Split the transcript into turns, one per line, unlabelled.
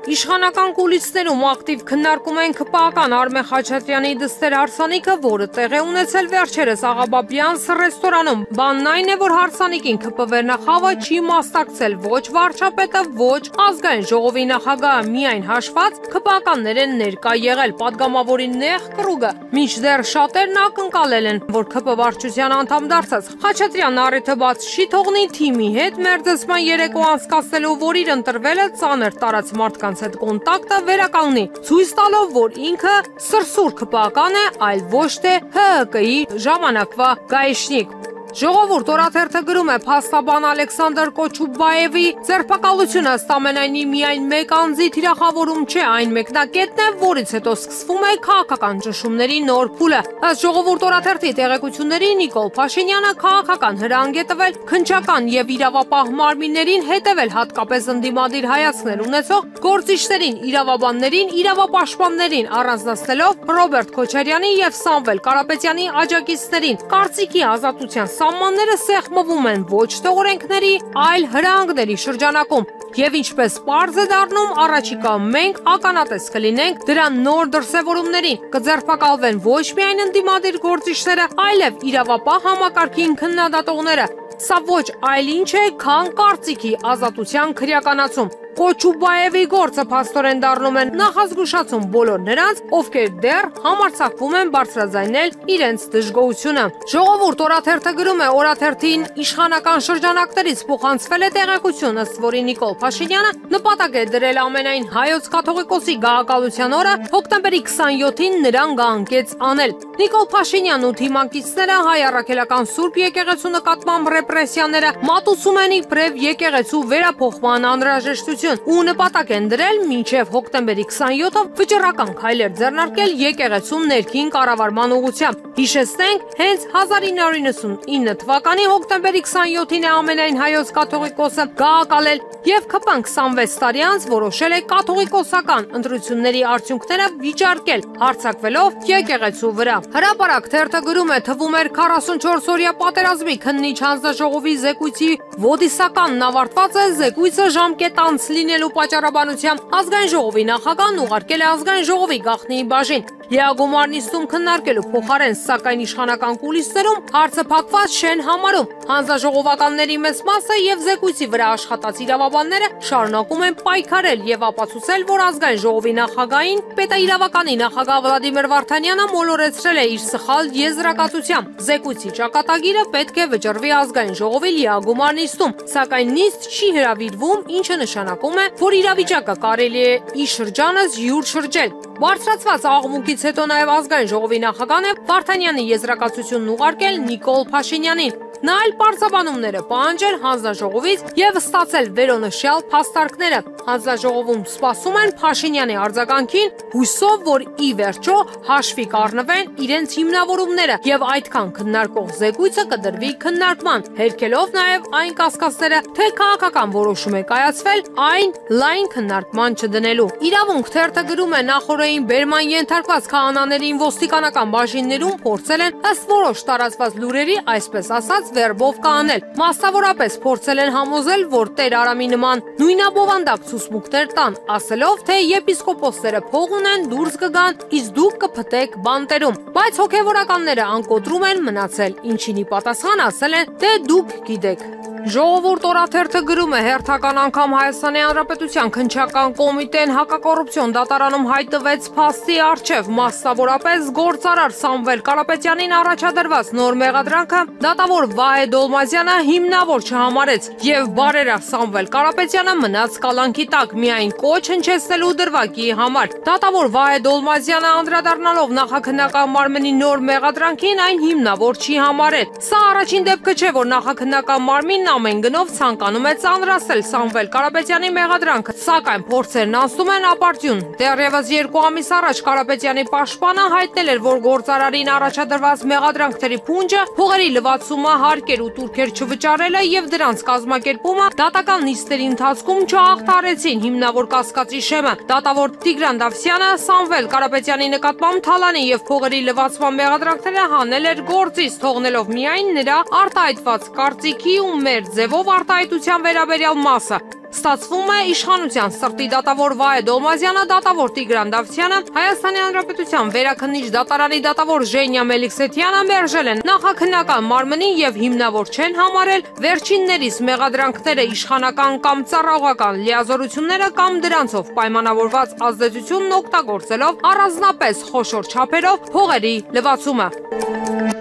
Իշխանական կուլիսներում ակտիվ քննարկում են ԿՊԱ-ական Արմեն Խաչատրյանի դստեր հարսանիքը, որը տեղ է ունեցել վերջերս Աղաբաբյանց ռեստորանում։ Բանն այն է, որ հարսանիքին ԿՊ վերնախավը չի մասնակցել ոչ վարչապետը, ոչ ազգային ժողովի նախագահը, միայն հաշված ԿՊԱ-ականներ են ներկա եղել։ Պատգամավորի նեղ կռուգը մինչդեռ շատերն ակնկալել են, որ ԿՊ վարչության անդամ դարձած Խաչատրյանն առիթը բաց չի թողնի թիմի հետ մերձեցման երեկո անցկացնելու, որ իր ընտրվելը ծանր տարած մարդկանց հետ կոնտակտը վերականգնի, ցույց տալով, որ ինքը սրսուր ԿՊԱ-ական է, այլ ոչ թե ՀՀԿ-ի ժամանակվա գայիշնիկ։ Ժողովուրդ օրաթերթը գրում է փաստաբան Ալեքսանդր Կոչուբաևի ձերբակալությունը ըստ ամենայնի միայն մեկ անձի թիրախավորում չէ, այն մեկնակետն է, որից հետո սկսվում է քաղաքական ճնշումների նոր փուլը։ Ըստ Ժողովուրդ օրաթերթի տեղեկությունների Նիկոլ Փաշինյանը քաղաքական հրահանգ է տվել քննչական եւ իրավապահ մարմիններին հետևել հատկապես ընդդիմադիր հայացքներ ունեցող գործիչներին, իրավաբաններին, իրավապաշտպաններին առանձնացնելով Ռոբերտ Քոչարյանի եւ Սամվել Կարապետյանի աջակիցներին։ Կարծիքի ազատության սահմանները սեղմվում են ոչ թե օրենքների, այլ հրահանգների շրջանակում։ Եվ ինչպես պարզ է դառնում, առաջիկա մենք ականատես կլինենք դրա նոր դրսևորումներին։ Կձերբակալվեն ոչ միայն ընդդիմադիր գործիչները, այլև իրավապահ համակարգին քննադատողները։ Սա ոչ այլ ինչ է, քան կարծիքի ազատության քրեականացում։ Կոչուբաևի գործը փաստորեն դառնում են նախազգուշացում բոլոր նրանց, ովքեր դեռ համարձակվում են բարձրաձայնել իրենց դժգոհությունը։ Ժողովուրդ օրաթերթը գրում է, օրաթերթին իշխանական շրջանակներից փոխանցվել է տեղեկություն, ըստ որի Նիկոլ Փաշինյանը նպատակ է դրել ամենայն հայոց կաթողիկոսի գահակալության օրը հոկտեմբերի 27-ին նրան գահանկեց անել։ Նիկոլ Փաշինյանն ու թիմակիցները հայ առաքելական Սուրբ եկեղեցու նկատմամբ ռեպրեսիաները մատուցում են իբրև եկեղեցու վերափոխման անհրաժեշտություն ու նպատակ են դրել մինչև հոկտեմբերի 27-ը վճռական քայլեր ձեռնարկել եկեղեցու ներքին կառավարման ուղղությամբ։ Հիշեցնենք, հենց 1999 թվականի հոկտեմբերի 27-ին է ամենայն հայոց կաթողիկոսը գահակալել եւ ԿՊ-ն 26 տարի անց որոշել է կաթողիկոսական ընտրությունների արդյունքները վիճարկել, հարձակվելով եկեղեցու վրա։ Հրապարակ թերթը գրում է, թվում էր 44-օրյա պատերազմի քննիչ հանձնաժողովի զեկույցի ոդիսականն ավարտված է, զեկույցը ժամկետանց լինելու պատճառաբանությամբ ազգային ժողովի նախագահն ուղարկել է ազգային ժողովի գաղտնի բաժին։ Լիագումար նիստում քննարկելու փոխարեն, սակայն իշխանական կուլիսներում հարցը փակված չեն համարում։ Հանձնաժողովականների մեծ մասը եւ զեկույցի վրա աշխատած իրավաբանները շարունակում են պայքարել եւ ապացուցել, որ ազգային ժողովի նախագահին պետաիրավականի նախագահ Վլադիմիր Վարդանյանը մոլորեցրել է իր սխալ եզրակացությամբ։ Զեկույցի ճակատագիրը պետք է վճռվի ազգային ժողովի լիագումար նիստում, սակայն նիստ չի հրավիրվում, ինչը նշանակում է, որ իրավիճակը կարելի է ի շրջանս յուր շրջել։ Բարձրացված աղմուկից հետո նաև ազգային ժողովի նախագահն է Վարդանյանի եզրակացությունն ուղարկել Նիկոլ Փաշինյանին։ Նա այլ պարզաբանումները պահանջել հանձնաժողովից եւ ստացել վերոնշյալ փաստարկները։ Հանձնաժողովում սպասում են Փաշինյանի արձագանքին, հույսով, որ ի վերջո հաշվի կառնվեն իրենց հիմնավորումները եւ այդքան քննարկող զեկույցը կդրվի քննարկման, հերքելով նաեւ այն կասկածները, թե քաղաքական որոշում է կայացվել այն լայն քննարկման չդնելու։ Իրավունք թերթը գրում է, նախորդային բերման ենթարկված քահանաներին ոստիկանական բաժիններում փորձել են ըստ որոշ տարածված լուրերի, այսպես ասած, վերբով կանել։ Մասնավորապես փորձել են համոզել, որ Տեր Արամի նման նույնաբովանդակ ցուսմուկներ տան, ասելով, թե եպիսկոպոսները փող ունեն, դուրս կգան, իսկ դուք կփտեք բանտերում։ Բայց հոգևորականները անկոտրում են մնացել, ինչին ի պատասխան ասել են, թե դուք գիտեք։ Ժողովուրդ օրաթերթը գրում է, հերթական անգամ Հայաստանի Հանրապետության քննչական կոմիտեն հակակոռուպցիոն դատարանում հայտնվեց փաստի առջև, մասնավորապես գործարար Սամվել Կարապետյանին առաջադրված նոր մեղադրանքը դատավոր Վահե Դոլմազյանը հիմնավոր չհամարեց եւ բարերար Սամվել Կարապետյանը մնաց կալանքի տակ միայն կոչ հնչեցնելու դրվագի համար։ Դատավոր Վահե Դոլմազյանը անդրադառնալով նախաքննական մարմնի նոր մեղադրանքին այն հիմնավոր չի համարել։ Սա առաջին դեպքը չէ, որ նախաքննական մարմինն ամեն գնով ցանկանում է ծանրացնել Սամվել Կարապետյանի մեղադրանքը, սակայն փորձերն անցնում են ապարդյուն։ Դեռևս 2 ամիս առաջ Կարապետյանի պաշտպանը հայտնել էր, որ գործարարին առաջադրված մեղադրանքների փունջը, փողերի լվացումը, հարկեր ու տուրքեր չվճարելը եւ դրանց կազմակերպումը դատական նիստերի ընթացքում չհաղթարեցին հիմնավոր կասկածի շեմը։ Դատավոր Տիգրան Դավթյանը Սամվել Կարապետյանի նկատմամբ թալանի եւ փողերի լվացման մեղադրանքները հանել էր գործից, թողնելով միայն նրա արտահայտված կարծիքի ու ձևով արտահայտության վերաբերյալ մասը։ Ստացվում է իշխանության սրտի դատավոր Վահե Դոլմազյանը, դատավոր Տիգրան Դավթյանը, Հայաստանի Հանրապետության վերաքննիչ դատարանի դատավոր Ժենյա Մելիքսեթյանը մերժել են նախաքննական մարմնին եւ հիմնավոր չեն համարել վերջիններիս մեղադրանքները իշխանական կամ ծառայողական լիազորությունները կամ դրանցով պայմանավորված ազդեցությունն օգտագործելով առանձնապես խոշոր չափերով փողերի լվացումը։